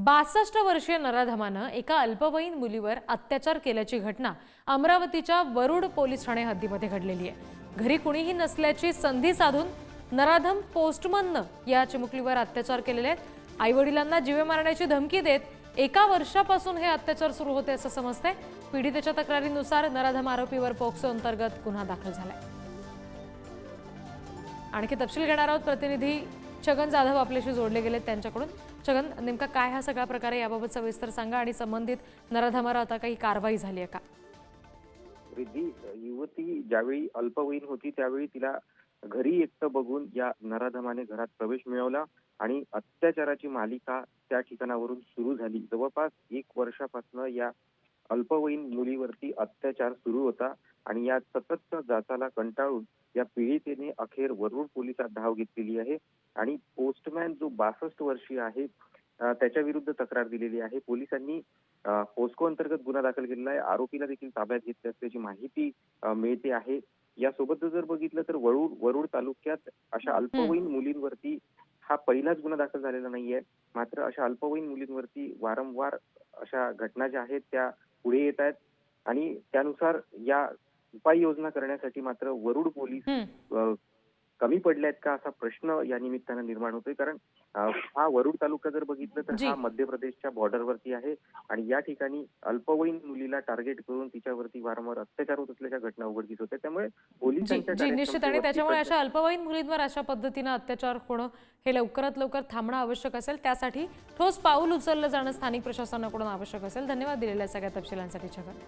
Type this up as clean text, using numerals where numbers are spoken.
62 वर्षीय नराधमानं एका अल्पवयीन मुलीवर अत्याचार केल्याची घटना अमरावतीच्या वरुड पोलीस ठाणे हद्दीमध्ये घडलेली आहे। घरी कुणीही नसल्याची संधी साधून नराधम पोस्टमननं या चिमुकलीवर अत्याचार केलेले आहेत। आईवडिलांना जीवे मारण्याची धमकी देत 1 वर्षापासून हे अत्याचार सुरू होते असं समजते। पीडितेच्या तक्रारीनुसार नराधम आरोपीवर पोक्सो अंतर्गत गुन्हा दाखल झालाय। आणखी तपशील घेणार आहोत, प्रतिनिधी छगन जाधव आपल्याशी जोडले गेले त्यांच्याकडून। छगन, नेमका काय हा सगळा प्रकार आहे याबाबत सविस्तर सांगा आणि संबंधित नराधमावर आता काही कारवाई झाली आहे का? रिद्धी, युवती ज्यावेळी अल्पवयीन होती त्यावेळी तिला घरी एकटं बघून या नराधमाने घरात प्रवेश मिळवला आणि अत्याचाराची मालिका त्या ठिकाणावरून सुरू झाली। जवळपास 1 वर्षापासून या अल्पवयीन मुलीवरती अत्याचार सुरू होता आणि या सततच्या जाचाला कंटाळून या पीडितेने अखेर वरुड पोलिसात धाव घेतलेली आहे आणि पोस्टमॅन जो 62 वर्षीय आहे त्याच्या विरुद्ध तक्रार दिलेली आहे। पोलिसांनी पोस्को अंतर्गत गुन्हा दाखल केलेला आहे। आरोपीला देखील ताब्यात घेतले असल्याची माहिती मिळते आहे। यासोबत जर बघितलं तर वरुड तालुक्यात अशा अल्पवयीन मुलींवरती हा पहिलाच गुन्हा दाखल झालेला नाहीये। मात्र अशा अल्पवयीन मुलींवरती वारंवार अशा घटना ज्या आहेत त्या पुढे येत आहेत आणि त्यानुसार या उपाययोजना करण्यासाठी मात्र वरुड पोलीस कमी पडले आहेत का असा प्रश्न या निमित्तानं निर्माण होतोय। कारण हा वरुड तालुका जर बघितलं तर हा मध्य प्रदेशच्या बॉर्डरवरती आहे आणि या ठिकाणी अल्पवयीन मुलीला टार्गेट करून तिच्यावरती वारंवार अत्याचार होत असल्याच्या घटना उघडकीस होत्या। त्यामुळे पोलिसांच्या निश्चित आणि त्याच्यामुळे अशा अल्पवयीन मुलींवर अशा पद्धतीने अत्याचार होणं हे लवकरात लवकर थांबणं आवश्यक असेल। त्यासाठी ठोस पाऊल उचललं जाणं स्थानिक प्रशासनाकडून आवश्यक असेल। धन्यवाद दिलेल्या सगळ्या तपशिलांसाठी छगन।